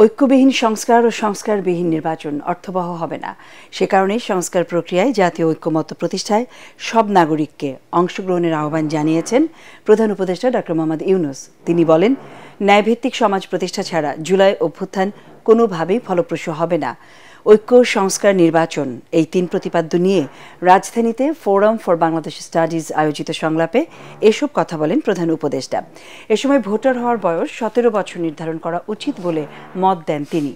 ঐক্যবিহীন সংস্কার ও সংস্কারবিহীন নির্বাচন অর্থবহ হবে না। সে কারণে সংস্কার প্রক্রিয়ায় জাতীয় ঐক্যমত্য প্রতিষ্ঠায় সব নাগরিককে অংশগ্রহণের আহ্বান জানিয়েছেন প্রধান উপদেষ্টা ডক্টর মোহাম্মদ ইউনূস। তিনি বলেন, ন্যায়ভিত্তিক সমাজ প্রতিষ্ঠা ছাড়া জুলাই অভ্যুত্থান কোনোভাবেই ফলপ্রসূ হবে না। ঐক্য, সংস্কার, নির্বাচন এই তিন প্রতিপাদ্য নিয়ে রাজধানীতে ফোরাম ফর বাংলাদেশ স্টাডিজ আয়োজিত সংলাপে এসব কথা বলেন প্রধান উপদেষ্টা। এ সময় ভোটার হওয়ার বয়স ১৭ বছর নির্ধারণ করা উচিত বলে মত দেন তিনি।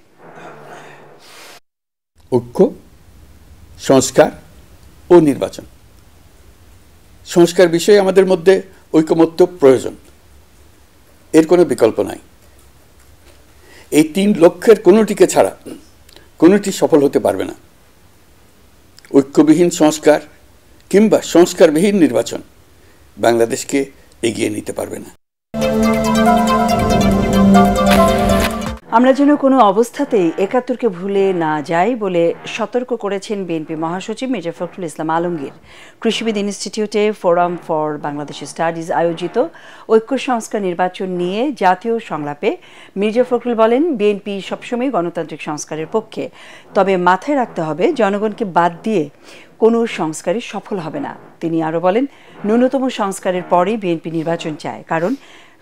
ঐক্য, সংস্কার ও নির্বাচন, সংস্কার বিষয়ে আমাদের মধ্যে ঐকমত্য প্রয়োজন, এর কোনো বিকল্প নাই। এই তিন লক্ষ্যের কোনোটিকে ছাড়া কোনোটি সফল হতে পারবে না। ঐক্যবিহীন সংস্কার কিংবা সংস্কারবিহীন নির্বাচন বাংলাদেশকে এগিয়ে নিতে পারবে না। আমরা যেন কোনো অবস্থাতেই ৭১কে ভুলে না যাই বলে সতর্ক করেছেন বিএনপি মহাসচিব মির্জা ফখরুল ইসলাম আলমগীর। কৃষিবিদ ইনস্টিটিউটে ফোরাম ফর বাংলাদেশ স্টাডিজ আয়োজিত ঐক্য, সংস্কার, নির্বাচন নিয়ে জাতীয় সংলাপে মির্জা ফখরুল বলেন, বিএনপি সবসময় গণতান্ত্রিক সংস্কারের পক্ষে, তবে মাথায় রাখতে হবে জনগণকে বাদ দিয়ে কোনো সংস্কারই সফল হবে না। তিনি আরও বলেন, ন্যূনতম সংস্কারের পরেই বিএনপি নির্বাচন চায়, কারণ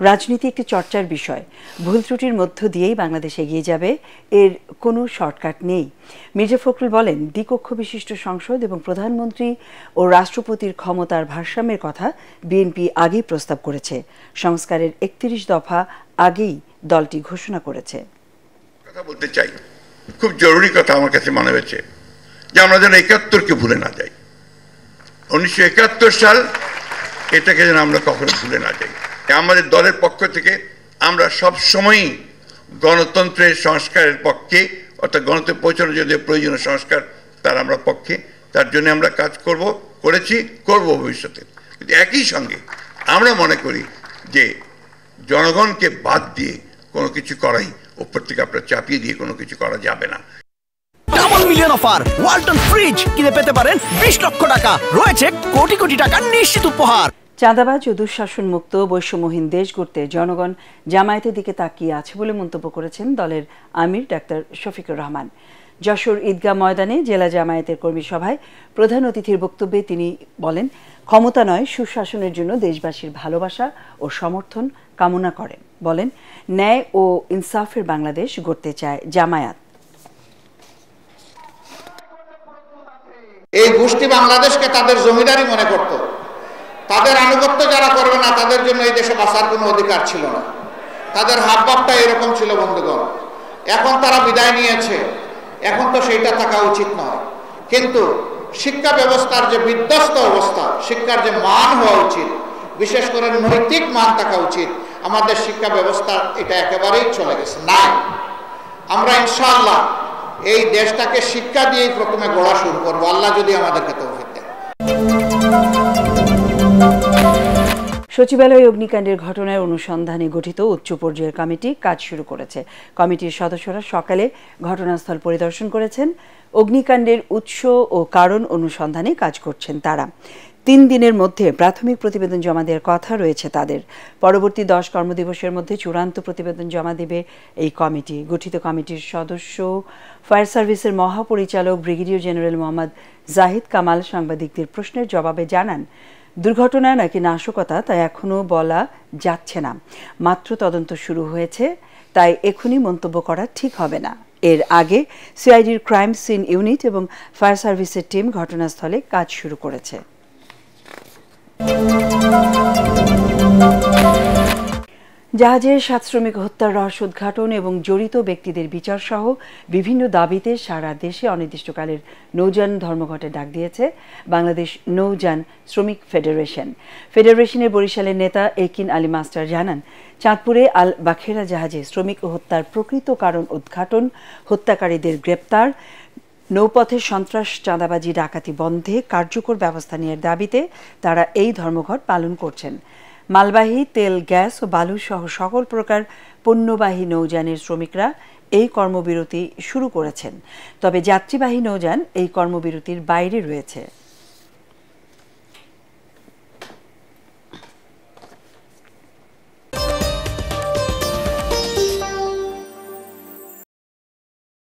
রাজনীতি একটি চর্চার বিষয়। ভুল ত্রুটির মধ্য দিয়েই বাংলাদেশ এগিয়ে যাবে, এর কোনো শর্টকাট নেই। মির্জা ফখরুল বলেন, দ্বিকক্ষ বিশিষ্ট সংসদ এবং প্রধানমন্ত্রী ও রাষ্ট্রপতির ক্ষমতার ভারসাম্যের কথা বিএনপি আগেই প্রস্তাব করেছে। সংস্কারের ৩১ দফা আগেই দলটি ঘোষণা করেছে। কথা বলতে চাই, খুব জরুরি কথা আমার কাছে মনে হয়েছে যে আমরা যেন ৭১কে ভুলে না যাই। ১৯৭১ সাল, এটাকে যেন আমরা কখনো ভুলে না যাই। আমাদের দলের পক্ষ থেকে আমরা সব সময়ই গণতন্ত্রের সংস্কারের পক্ষে, অর্থাৎ গণতন্ত্রে পৌঁছানোর জন্য প্রয়োজনীয় সংস্কার তার আমরা পক্ষে, তার জন্য আমরা কাজ করেছি, করব ভবিষ্যতে। কিন্তু একই সঙ্গে আমরা মনে করি যে জনগণকে বাদ দিয়ে কোনো কিছু করাই, উপর থেকে আপনার চাপিয়ে দিয়ে কোনো কিছু করা যাবে না। Double million offer, Walton fridge কিনে পেতে পারেন ২০ লক্ষ টাকা, রয়েছে কোটি কোটি টাকার নিশ্চিত উপহার। চাঁদাবাজ ও দুঃশাসন মুক্ত বৈষম্যহীন দেশ গড়তে জনগণ জামায়াতের দিকে তাকিয়ে আছে বলে মন্তব্য করেছেন দলের আমির ডাক্তার শফিকুর রহমান। যশোর ঈদগাহ ময়দানে জেলা জামায়াতের কর্মী সভায় প্রধান অতিথির বক্তব্যে তিনি বলেন, ক্ষমতা নয়, সুশাসনের জন্য দেশবাসীর ভালোবাসা ও সমর্থন কামনা করেন। বলেন, ন্যায় ও ইনসাফের বাংলাদেশ গড়তে চায় জামায়াত। এই গোষ্ঠী বাংলাদেশকে তাদের জমিদারি মনে করত। তাদের আনুগত্য যারা করবে না, তাদের জন্য এই দেশে বাঁচার কোনো অধিকার ছিল না। তাদের হাবভাবটা এরকম ছিল বন্ধুগণ। এখন তারা বিদায় নিয়েছে, এখন তো সেইটা থাকা উচিত নয়। কিন্তু শিক্ষা ব্যবস্থার যে বিধ্বস্ত অবস্থা, শিক্ষার যে মান হওয়া উচিত, বিশেষ করে নৈতিক মান থাকা উচিত, আমাদের শিক্ষা ব্যবস্থা এটা একেবারেই চলে গেছে না। আমরা ইনশাআল্লাহ এই দেশটাকে শিক্ষা দিয়েই প্রথমে গড়া শুরু করবো, আল্লাহ যদি আমাদেরকে তৌফিক দেন। সচিবালয় অগ্নিকাণ্ডের ঘটনার অনুসন্ধানে গঠিত উচ্চ পর্যায়ের কমিটি কাজ শুরু করেছে। কমিটির সদস্যরা সকালে ঘটনাস্থল পরিদর্শন করেছেন। অগ্নিকাণ্ডের উৎস ও কারণ অনুসন্ধানে কাজ করছেন তারা। ৩ দিনের মধ্যে প্রাথমিক প্রতিবেদন জমা দেওয়ার কথা রয়েছে তাদের। পরবর্তী ১০ কর্মদিবসের মধ্যে চূড়ান্ত প্রতিবেদন জমা দেবে এই কমিটি। গঠিত কমিটির সদস্য ফায়ার সার্ভিসের মহাপরিচালক ব্রিগেডিয়ার জেনারেল মোহাম্মদ জাহিদ কামাল সাংবাদিকদের প্রশ্নের জবাবে জানান, দুর্ঘটনা নাকি নাশকতা তা এখনও বলা যাচ্ছে না, মাত্র তদন্ত শুরু হয়েছে, তাই এখনই মন্তব্য করা ঠিক হবে না। এর আগে সিআইডির ক্রাইম সিন ইউনিট এবং ফায়ার সার্ভিসের টিম ঘটনাস্থলে কাজ শুরু করেছে। জাহাজের ৭ শ্রমিক হত্যার রহস্য উদ্ঘাটন এবং জড়িত ব্যক্তিদের বিচার সহ বিভিন্ন দাবিতে সারা দেশে অনির্দিষ্টকালের নৌযান ধর্মঘটের ডাক দিয়েছে বাংলাদেশ নৌযান শ্রমিক ফেডারেশন। ফেডারেশনের বরিশালের নেতা একিন আলী মাস্টার জানান, চাঁদপুরে আল বাখেরা জাহাজে শ্রমিক হত্যার প্রকৃত কারণ উদ্ঘাটন, হত্যাকারীদের গ্রেপ্তার, নৌপথে সন্ত্রাস, চাঁদাবাজি, ডাকাতি বন্ধে কার্যকর ব্যবস্থা নেওয়ার দাবিতে তারা এই ধর্মঘট পালন করছেন। মালবাহী, তেল, গ্যাস ও বালু সহ সকল প্রকার পণ্যবাহী নৌযানের শ্রমিকরা এই কর্মবিরতি শুরু করেছেন, তবে যাত্রীবাহী নৌযান এই কর্মবিরতির বাইরে রয়েছে।